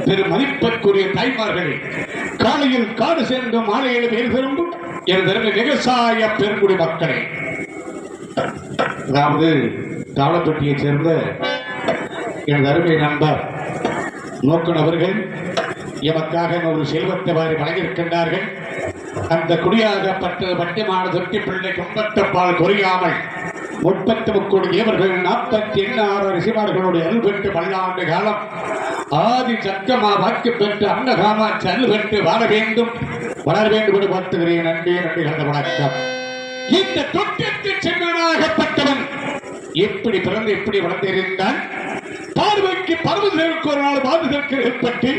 பெருமதிப்பிற்குரிய தாய்மார்களே, காலையில் காடு சேர்ந்தும் மாலையில் வேறு திரும்பும் என் தருமை விவசாய பெருங்குடி மக்களே, அதாவது தாளப்பட்டியைச் சேர்ந்த என் அருமை நண்பர் நோக்கன் அவர்கள் எமக்காக ஒரு செல்வத்தை வாரி வழங்கியிருக்கின்றார்கள். அந்த குடியாகப்பட்ட பட்டிமான தொட்டி பிள்ளை கும்பத்தப்பால் குறையாமல் 33 தேவர்கள் 46 ரிஷிமார்களுடைய அருள் பெற்று பல்லாண்டு காலம் ஆதி சக்கமா வாக்கு பெற்று அன்னகாமாட்சி அருள் பெற்று வாழ வேண்டும், வளர வேண்டும் என்று வாழ்த்துகிறேன். நன்றி நன்றி கலந்த வணக்கம். இந்த தொட்டியத்தில் செம்மனாகப்பட்டவன் எப்படி பிறந்து எப்படி வளர்ந்திருந்தான்? பார்வைக்கு பருவதற்கு ஒரு நாள் பாதுகாக்க ஏற்பட்டு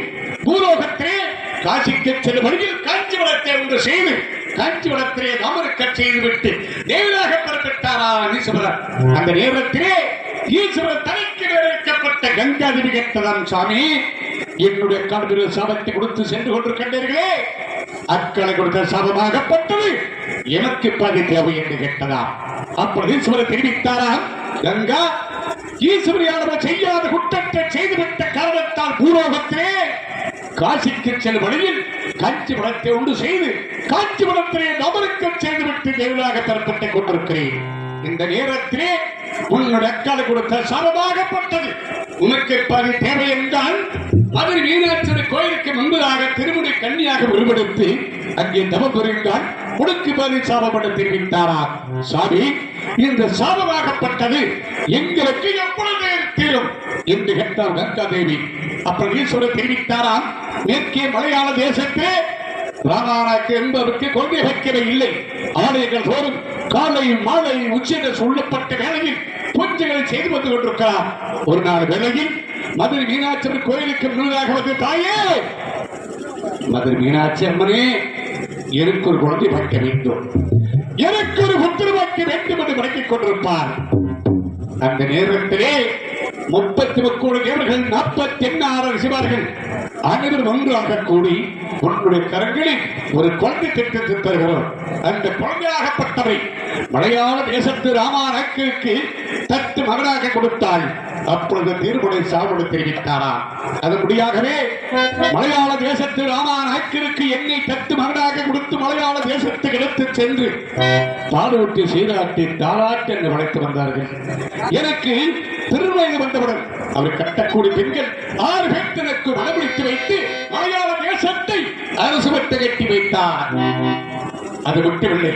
பூலோகத்திலே காசிக்கு செல்லும் வழியில் காஞ்சிபுரத்தை ஒன்று செய்து காஞ்சிபுரத்திலே ராமருக்க செய்துவிட்டு தேவனாக பெறப்பட்டாரா ஈஸ்வரர். அந்த நேரத்திலே ஈஸ்வரர் தலைக்கு வைக்கப்பட்ட கங்காதேவி கேட்டதாம், சாமி என்னுடைய கால்விரு சாபத்தை கொடுத்து சென்று கொண்டிருக்கின்றீர்களே, அக்களை கொடுத்த சாபமாகப்பட்டது எனக்கு பாதி தேவை என்று கேட்டதாம். அப்பொழுது ஈஸ்வரர் தெரிவித்தாராம், கங்கா ஈஸ்வரியானவர் செய்யாத குற்றத்தை செய்துவிட்ட காரணத்தால் பூலோகத்திலே காசிக்கு செல்லும் வழியில் காஞ்சிபுரத்தை ஒன்று செய்து காஞ்சிபுரத்திலே நபருக்கு செய்துவிட்டு தேவனாக தரப்பட்டுக் கொண்டிருக்கிறேன். இந்த நேரத்திலே உன்னுடைய அக்காலை கொடுத்த சாபமாகப்பட்டது உனக்கு பாதி தேவை என்றால் மதுரை மீனாட்சி கோயிலுக்கு முன்பதாக திருமுடி கன்னியாக உருவெடுத்து அங்கே தவம் புரிந்தால் உனக்கு பாதி சாபப்பட்டு தெரிவித்தாரா? சாமி இந்த சாபமாகப்பட்டது எங்களுக்கு எப்பொழுது தீரும் என்று கேட்டார் கங்காதேவி. அப்படி ஈஸ்வரர் தெரிவித்தாராம், மேற்கே மலையாள தேசத்திலே ராமாயணக்கு என்பதற்கு கொள்கை வைக்கவே இல்லை. ஆலயங்கள் தோறும் காலை மாலை உச்சிகள் சொல்லப்பட்ட வேளையில் பூஜைகளை செய்து வந்து கொண்டிருக்கிறார். ஒரு நாள் வேளையில் மதுரை மீனாட்சி கோயிலுக்கு முன்னதாக வந்து, தாயே மதுரை மீனாட்சி அம்மனே எனக்கு ஒரு குழந்தை வைக்க வேண்டும், எனக்கு ஒரு புத்திர வைக்க வேண்டும் என்று வழங்கிக் கொண்டிருப்பார். அந்த நேரத்திலே 33 தேவர்கள் 46 ரிஷிமார்கள் அனைவரும் ஒன்றாக கூடி உன்னுடைய கரங்களில் ஒரு குழந்தை திட்டத்தை தருகிறோம். அந்த குழந்தையாகப்பட்டவை மலையாள தேசத்து ராமானுக்கு தத்து மகனாக கொடுத்தாள். அப்பொழுது திருமுனை சாவோடு தெரிவித்தாரா? அதன்படியாகவே மலையாள தேசத்து ராமானுக்கு என்னை தத்து மகனாக கொடுத்து மலையாள தேசத்துக்கு எடுத்து சென்று பாலூட்டி சீராட்டி தாளாட்டி என்று வளைத்து வந்தார்கள். எனக்கு திருவயது வந்தவுடன் அவர் கட்டக்கூடிய பெண்கள் 6 பேர் தனக்கு மனமுடித்து வைத்து மலையாள தேசத்தை அரசு பட்டு கட்டி வைத்தார். அது மட்டுமில்லை,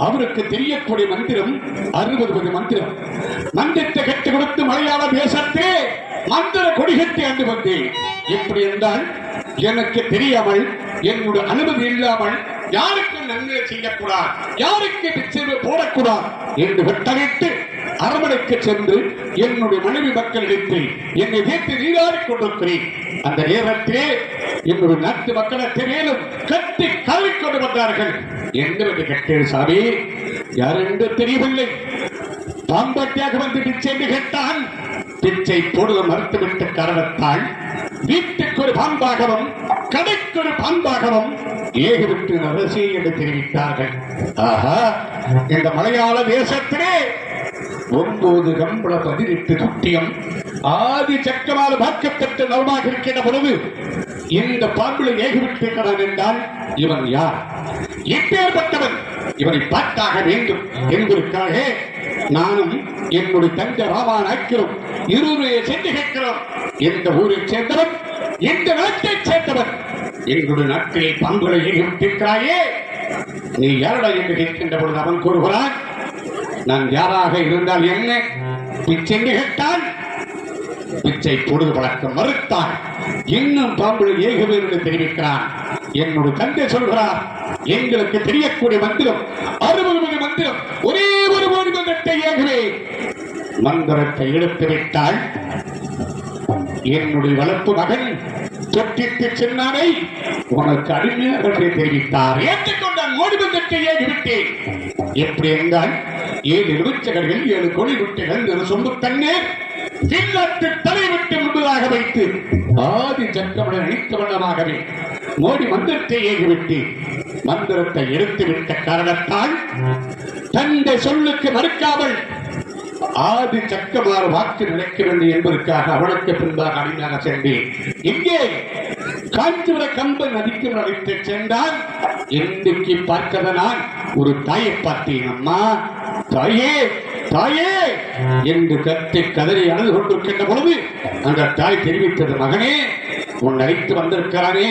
அவருக்கு தெரியக்கூடிய மந்திரம் 60 மந்திரம். மந்திரத்தை கட்டி கொடுத்து மலையாள தேசத்தே மந்திர கொடி கட்டி ஆண்டு வந்தேன். எப்படி என்றால், எனக்கு தெரியாமல், என்னுடைய அனுமதி இல்லாமல் யாருக்கு நன்மை செய்யக்கூடாது, யாருக்கு பிச்சை போடக்கூடாது என்று வெட்டவிட்டு அரமனைக்கு சென்று என்னுடைய மனைவி மக்களிடத்தில் என்னை சேர்த்து நீராடிக் கொண்டிருக்கிறேன். அந்த நேரத்திலே என்னுடைய நாட்டு மக்களுக்கு மேலும் கட்டி கவிக்கொண்டு வந்தார்கள். என்று கேட்டேன், சாமி யார் என்று தெரியவில்லை. பாம்பட்டியாக வந்து பிச்சை என்று கேட்டான். பிச்சை போடுவ மறுத்துவிட்ட காரணத்தால் வீட்டுக்கு ஒரு பாம்பாகவும் கடைக்கு ஒரு பாம்பாகவும் ஏகிவிட்டு அரசே என்று தெரிவித்தார்கள். ஆஹா, இந்த மலையாள தேசத்திலே 9 கம்பள 18 துட்டியம் ஆதி சக்கரால் பார்க்கப்பட்ட நலமாக இருக்கின்ற பொழுது இந்த பாம்பிளை ஏகிவிட்டிருக்கிறான் என்றால் இவன் யார், எப்பேற்பட்டவன், இவனை பார்த்தாக வேண்டும் என்பதற்காக நானும் என்னுடைய தந்தை ராமாநாய்க்கிறோம் 20 சென்று கேட்கிறோம். எந்த ஊரைச் சேர்ந்தவன், எந்த நாட்டைச் சேர்ந்தவன், எங்களுடைய நாட்டிலே பாம்புகளை ஏகிவிட்டிருக்கிறாயே, நீ யாரடா என்று கேட்கின்ற பொழுது அவன் கூறுகிறான், நான் யாராக இருந்தால் என்ன, பிச்சை கேட்டான், பிச்சை பொழுது பழக்கம் மறுத்தான், இன்னும் பாம்புகளை ஏகவே என்று தெரிவிக்கிறான். என்னுடைய தந்தை சொல்கிறார், எங்களுக்கு தெரியக்கூடிய மந்திரம் 60 மந்திரம், ஒரே ஒரு மந்திரத்தை ஏகவே மந்திரத்தை எடுத்து விட்டால் என்னுடைய வளர்ப்பு மகன் தொட்டிட்டு சின்னாரை உனக்கு அடிமையாக தெரிவித்தார். ஏற்றுக்கொண்டான். மோடிமந்திரத்தை ஏகிவிட்டேன். எப்படி என்றால் 7 எலுமிச்சகர்கள் 7 கோழி குட்டிகள் சொம்பு தண்ணீர் சின்னத்து தலைவிட்டு முன்பதாக வைத்து ஆதி சக்கரமுடன் அணித்த வண்ணமாகவே மோடி மந்திரத்தை ஏகிவிட்டு மந்திரத்தை எடுத்துவிட்ட காரணத்தால் தந்தை சொல்லுக்கு மறுக்காமல் ஆதி சக்கமாறு வாக்கு நினைக்க வேண்டும் என்பதற்காக அவனுக்கு பின்பாக அடிமையாக சென்றேன். இங்கே காஞ்சிபுர கம்பன் நதிக்கு அழைத்து சென்றான். இன்றைக்கு பார்க்கத நான் ஒரு தாயை பார்த்தேன். அம்மா, தாயே தாயே என்று கத்தை கதறி அழுது கொண்டிருக்கின்ற பொழுது அந்த தாய் தெரிவித்தது, மகனே உன் அழைத்து வந்திருக்கிறானே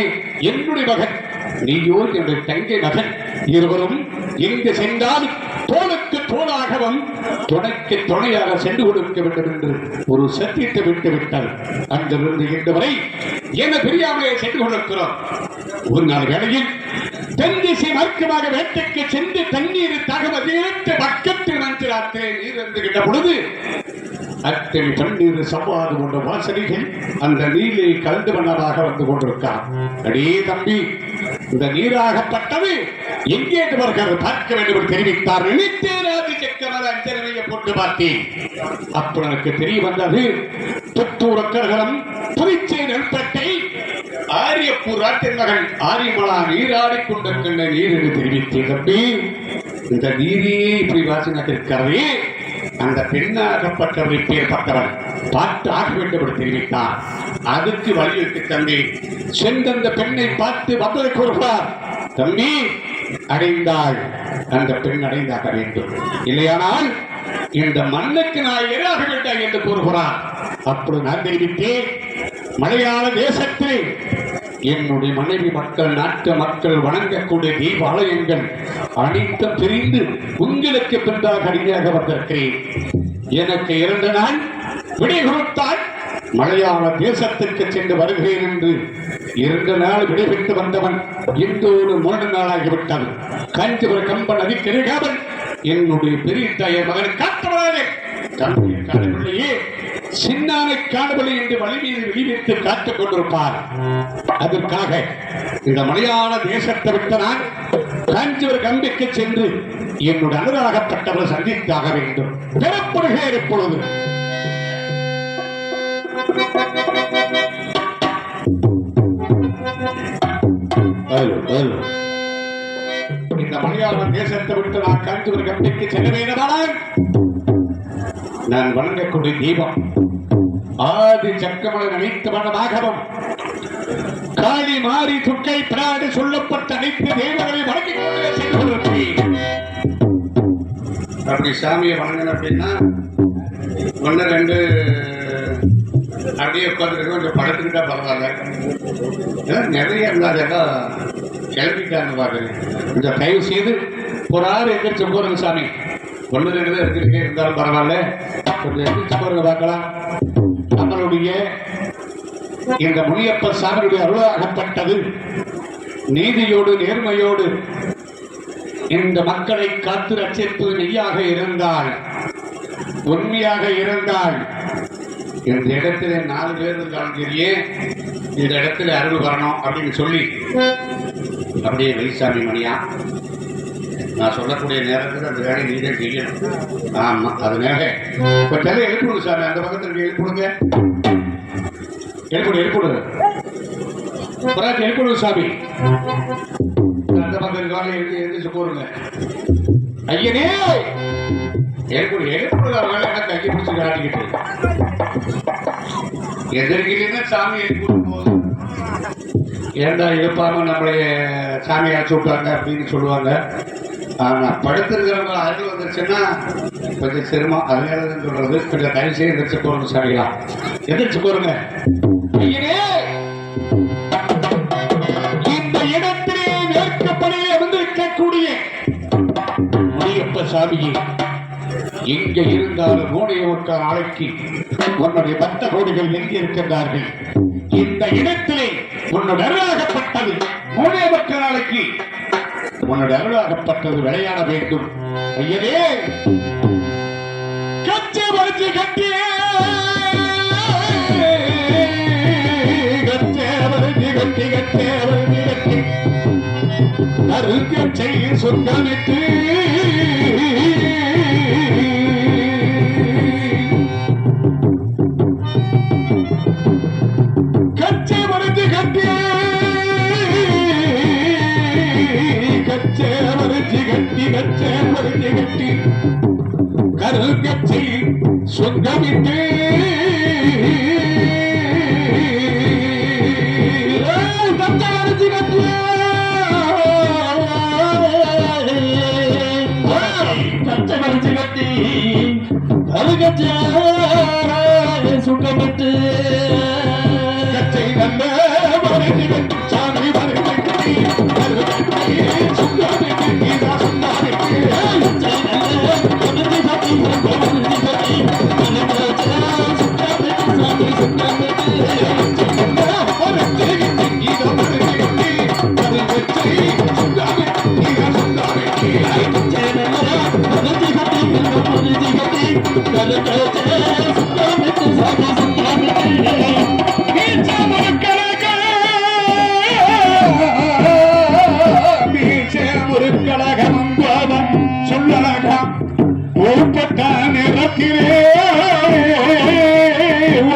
என்னுடைய மகன், நீயோ என்னுடைய தங்கை மகன், இருவரும் எங்கு சென்றால் தோளுக்கு தோளாகவும் துணைக்கு துணையாக சென்று கொடுக்க வேண்டும் என்று ஒரு சத்தியத்தை விட்டு விட்டார். அங்கிருந்து இன்று வரை என தெரியாமலே சென்று கொண்டிருக்கிறோம். ஒரு நாள் வேளையில் தென்திசை மார்க்கமாக வேட்டைக்கு சென்று தண்ணீர் தகவல் பக்கத்தில் மந்திராத்திரை நீர் இருந்துகின்ற பொழுது அத்தனை தண்ணீர் சவ்வாது கொண்ட வாசனைகள் அந்த நீரை கலந்து வண்ணமாக வந்து கொண்டிருக்கார். அடே தம்பி, இந்த நீராகப்பட்டது எங்கே வருகிறது பார்க்க வேண்டும் என்று தெரிவித்தார். நினைத்தேராதி சக்கர அஞ்சனையை போட்டு பார்த்தேன். அப்ப எனக்கு தெரிய வந்தது, புத்தூர் அக்கரகரம் புதுச்சேரி நெல்பட்டை ஆரியப்பூர் நாட்டின் மகன் ஆரியமலா நீராடிக் கொண்டிருக்கின்ற நீர் என்று தெரிவித்தேன். தம்பி, இந்த நீரே இப்படி வாசனாக இருக்கிறதே, அந்த பெண்ணாகப்பட்டவரை பேர்பட்டவன் பார்த்து ஆக வேண்டும் என்று தெரிவித்தார். அதுக்கு வலியுறுத்தி தம்பி சென்ற பெண்ணை பார்த்து பதிலை கூறுகிறார். தம்பி, அடைந்தாள், அந்த பெண் அடைந்தாக வேண்டும், இல்லையானால் இந்த மண்ணுக்கு நான் எதிராக வேண்டாம் என்று கூறுகிறார். அப்பொழுது நான் தெரிவித்தேன், மலையாள தேசத்தில் என்னுடைய மனைவி மக்கள் நாட்டு மக்கள் வணங்கக்கூடிய தீபாலயங்கள் அனைத்தும் பிரிந்து உங்களுக்கு பின்பாக அடிமையாக வந்திருக்கிறேன். எனக்கு 2 நாள் விடை கொடுத்தால் மலையாள தேசத்துக்கு சென்று வருகிறேன் என்று 2 நாள் விடைபெற்று வந்தவன் இன்றோடு 3 நாளாகிவிட்டது. காஞ்சிபுர கம்பன் அதிகரிக்காமல் என்னுடைய பெரிய தாயை மகன் காத்தவராக காணவில்லையே, சின்னானை காணவில்லை என்று வலிமையை விளைவித்து காத்துக் கொண்டிருப்பார். அதற்காக இந்த மலையாள தேசத்தை விட்டு நான் காஞ்சிபுர கம்பிக்கு சென்று என்னுடைய அனுராகப்பட்டவர் சந்தித்தாக வேண்டும். பெறப்படுகிறேன் இப்பொழுது. இந்த மலையாள தேசத்தை விட்டு நான் காஞ்சிபுர கம்பிக்கு செல்ல வேண்டுமானால் நான் வணங்கக்கூடிய தீபம் ஆதி சக்கமலை அனைத்து வண்ணமாகவும் காளி மாறி துக்கை பிராடு சொல்லப்பட்ட அனைத்து தேவர்களை வணங்கிக் கொண்டே சென்று கொண்டிருக்கிறேன். அப்படி சாமியை வணங்கணும் அப்படின்னா 1 2 அப்படியே உட்காந்துருக்கு, கொஞ்சம் படத்துக்கிட்டா பரவாயில்ல, நிறைய இருந்தாலும் கிளம்பிட்டாங்க பாக்குறேன். இந்த தயவு செய்து ஒரு ஆறு எந்திரிச்சு போறங்க சாமி. ஒன்று ரெண்டு தான் இருக்கு, இருந்தாலும் பரவாயில்ல, கொஞ்சம் எந்திரிச்சு போறங்க பார்க்கலாம். நம்மளுடைய இந்த முனியப்ப சாமியுடைய அருளாகப்பட்டது நீதியோடு நேர்மையோடு இந்த மக்களை காத்து ரட்சிப்பது நெய்யாக இருந்தால், உண்மையாக இருந்தால், இந்த இடத்துல 4 பேர் இருந்தாலும் சரியே இந்த இடத்துல அருள் வரணும் அப்படின்னு சொல்லி அப்படியே வைசாமி மணியா நான் சொல்லக்கூடிய நேரத்தில் அந்த வேலையை நீங்க செய்யணும். ஆமா, அதனால கொஞ்சம் எழுப்பிடுங்க சாமி. அந்த பக்கத்தில் எழுப்பிடுங்க, எழுப்பிடுங்க எழுப்பிடுங்க சாமி. அந்த பக்கம் காலை எழுந்திரிச்சு போடுங்க. ஐயனே எழுப்பிடுங்க என்ன கையை பிடிச்சு காட்டிக்கிட்டு எதிர்கிலேன்னா சாமி எழுப்பிடும் போது ஏண்டா எழுப்பாம நம்மளைய சாமி அழைச்சு விட்டாங்க அப்படின்னு சொல்லுவாங்க. ஆனா படுத்திருக்கிறவங்க அருள் வந்துருச்சுன்னா கொஞ்சம் சிரமம். அதனால சொல்றது கொஞ்சம் தயவு செய்து எதிர்த்து போறோம் சாமிகளா, எதிர்த்து போறங்க. இந்த இடத்திலே மேற்கப்படியே வந்திருக்கக்கூடிய முனியப்ப சாமியை எங்க இருந்தாலும் மூனையோக்க நாளைக்கு உன்னுடைய பக்த கோடிகள் எங்கே இருக்கின்றார்கள்? இந்த இடத்திலே உன்னுடைய அருளாகப்பட்டது மூனையோக்க நாளைக்கு உன்னுடைய அருளாகப்பட்டது விளையாட வேண்டும். ஐயரே கச்சை வரைச்சி கட்டியே அருகச்சை சொர்க்கமிட்டு கச்சை வரைச்சி கட்டி கச்சை வரைச்சி கட்டி கச்சை வரைச்சி கட்டி கருகச்சை சொர்க்கமிட்டு சுட்டமிட்டு கச்சை நல்ல சாமி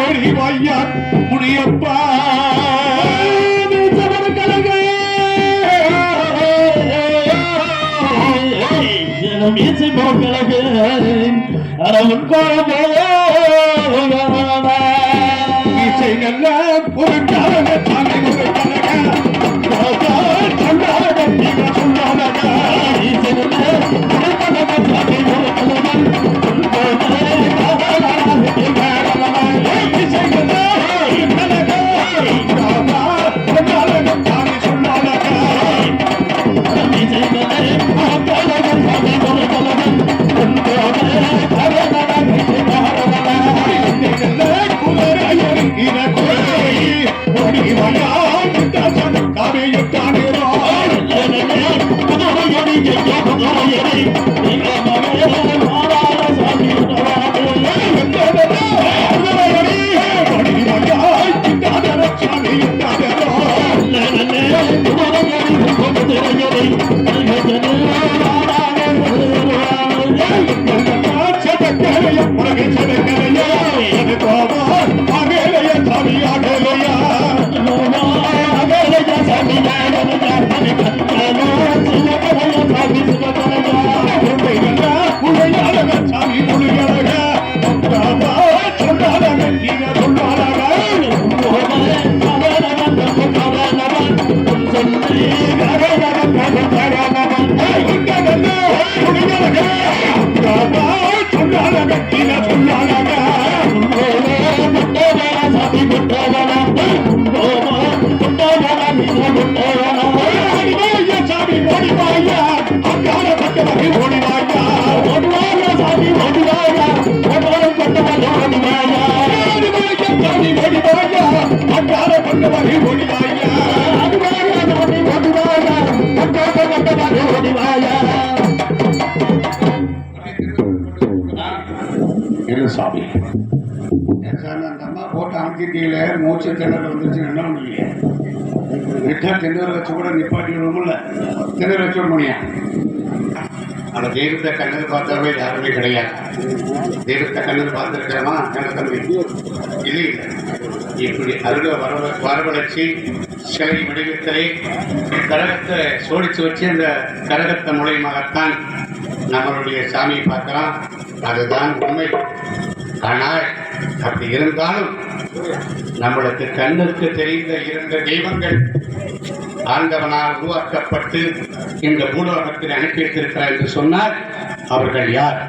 ஓடி வையா முனியப்பா மீசை போக்கழகு அரவன் மீசை நல்ல ஒரு காரண சாமி ஒரு என்ன சாமி அந்த அம்மா போட்டு அமுக்கிட்டீங்களே மூச்சு திணறு வந்துருச்சு என்ன முடியல விட்டா திணற வச்சு கூட நிப்பாட்டி விடுவோம்ல திணற வச்சு விட முடியும். அந்த தெய்வத்தை கண்ணது பார்த்தாவே யாருமே கிடையாது. தெய்வத்தை கண்ணது பார்த்துருக்கிறோமா என்ன தம்பி இல்லை இப்படி அருக வரவழைச்சி சிலை வடிவத்திலே கரகத்தை சோடிச்சு வச்சு அந்த கரகத்தை மூலயமாகத்தான் நம்மளுடைய சாமியை பார்க்கலாம். அதுதான் உண்மை. ஆனால் அப்படி இருந்தாலும் நம்மளுக்கு கண்ணுக்கு தெரிந்த 2 தெய்வங்கள் ஆண்டவனால் உருவாக்கப்பட்டு இந்த பூலோகத்தில் அனுப்பி வைத்திருக்கிறார் என்று சொன்னால் அவர்கள் யார்?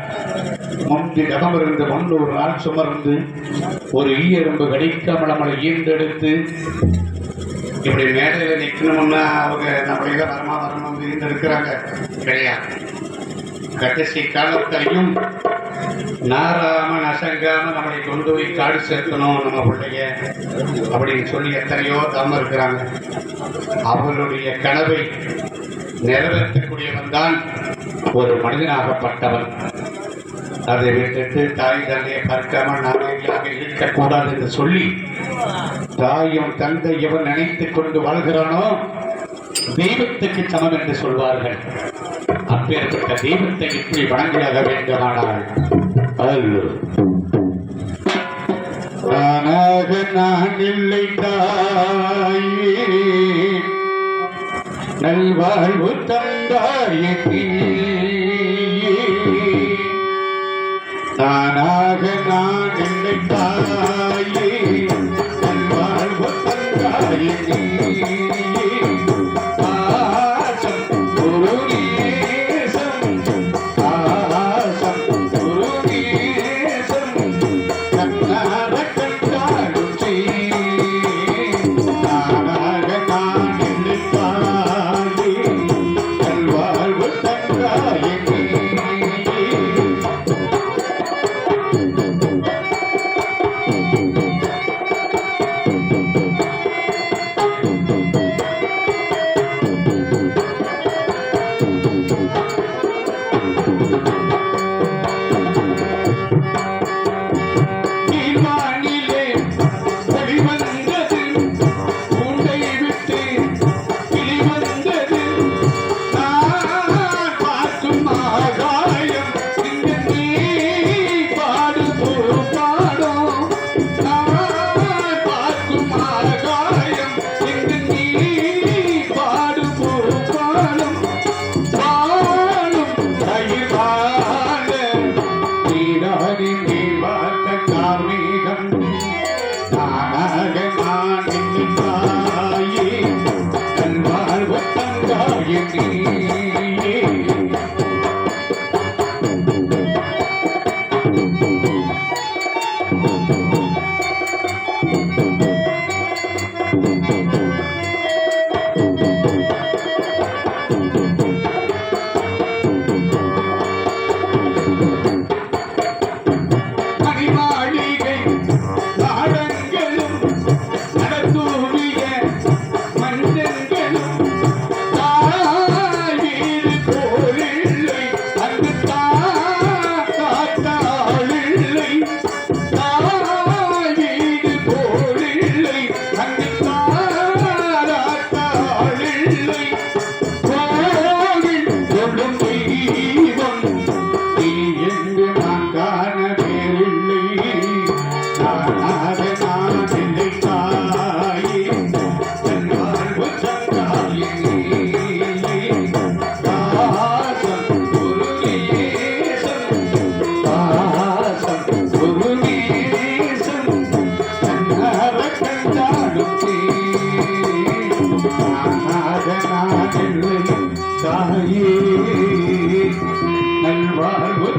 முன்பு தவமிருந்து 300 நாள் சுமர்ந்து ஒரு ஈயெறும்பு கடிக்காமல் நம்மளை ஈண்டெடுத்து இப்படி மேடையில் நிற்கணும்னா அவங்க நம்மள வரணும் இருக்கிறாங்க கிடையாது. கடைசி காலத்திலையும் நாராம நசங்காம நம்மளை கொண்டு போய் காடு சேர்க்கணும் நம்ம பிள்ளைய அப்படின்னு சொல்லி எத்தனையோ தாம இருக்கிறாங்க. அவர்களுடைய கனவை நிறைவேற்றக்கூடியவன் தான் ஒரு மனிதனாகப்பட்டவன். அதை விட்டுட்டு தாய் தந்தையை பார்க்காமல் நாமையாக இருக்கக்கூடாது என்று சொல்லி தாயும் தந்தை எவன் நினைத்துக் கொண்டு வாழ்கிறானோ தெய்வத்துக்கு சமம் என்று சொல்வார்கள். அப்பேற்பட்ட தெய்வத்தை இப்படி வணங்கியாக வேண்டுமானால் நானாக நான் இல்லை தாயே நல்வாழ்வு தந்தாயே நானாக நான் இல்லை தாயே நல்வாழ்வு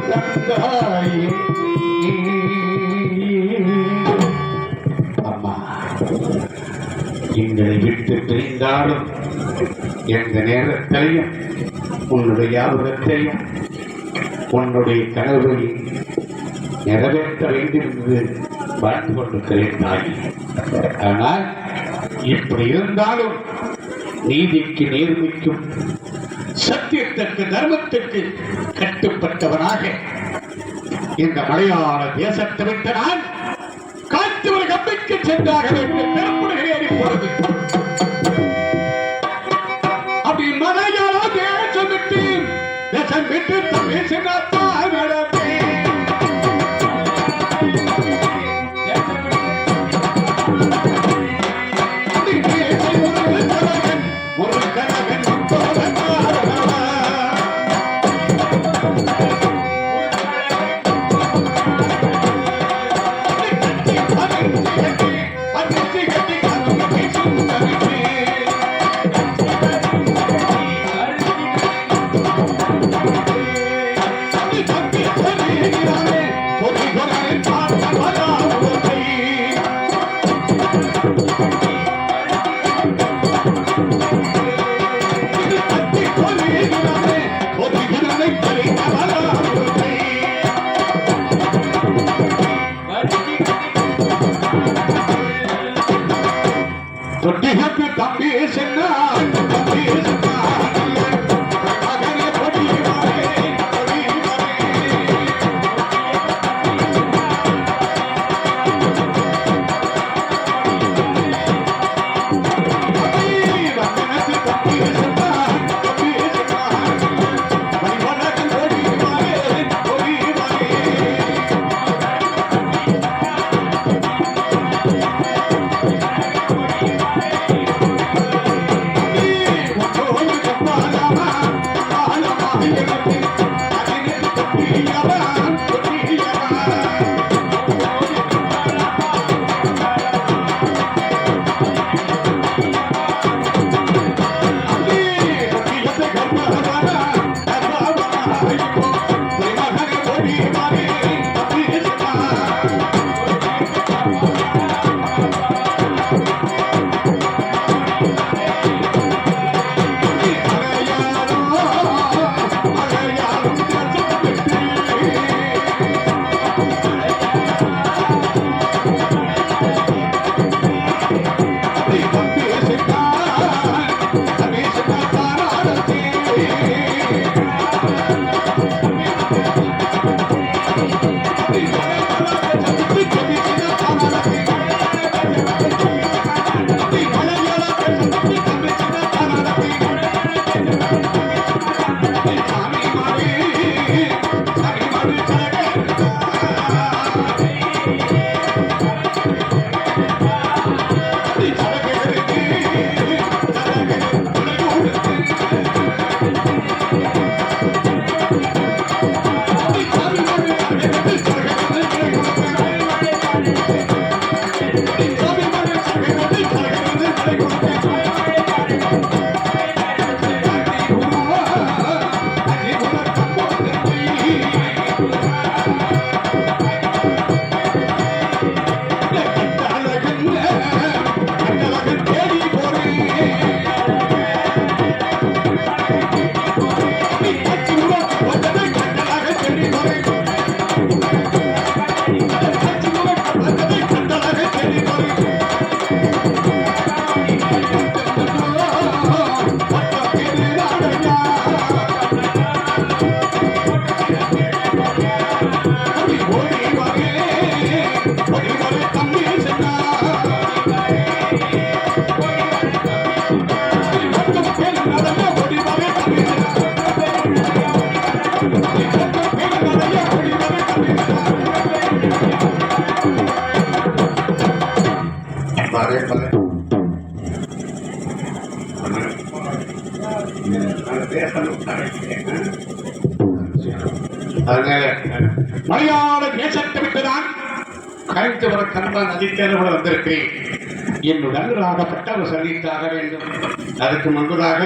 தந்தாயே அம்மா எங்களை விட்டு பிரிந்தாலும் எந்த நேரத்தையும் உன்னுடைய ஞாபகத்தையும் உன்னுடைய கனவை நிறைவேற்ற வேண்டியிருந்தது வாழ்ந்து கொண்டிருக்கிறேன் தாய். ஆனால் இப்படி இருந்தாலும் நீதிக்கு நேர்மைக்கும் சத்தியத்திற்கு தர்மத்திற்கு கட்டுப்பட்டவனாக இந்த மலையாள தேசத்தை விட்டு நான் காத்து ஒரு கம்பிக்கு சென்றாக வேண்டும் பெரும்புடையை போறது அப்படி மலையாள தேசம் விட்டு தமிழ் சென்றால் நடப்பேன் தம்பி சென்றான் மலையாள தேசத்தை விட்டுதான் காய்ச்சவர கண்பான் நதித்தேர்வு வந்திருக்கிறேன். என்னுடன் பட்டவர் சந்தித்தாக வேண்டும். அதுக்கு முன்பதாக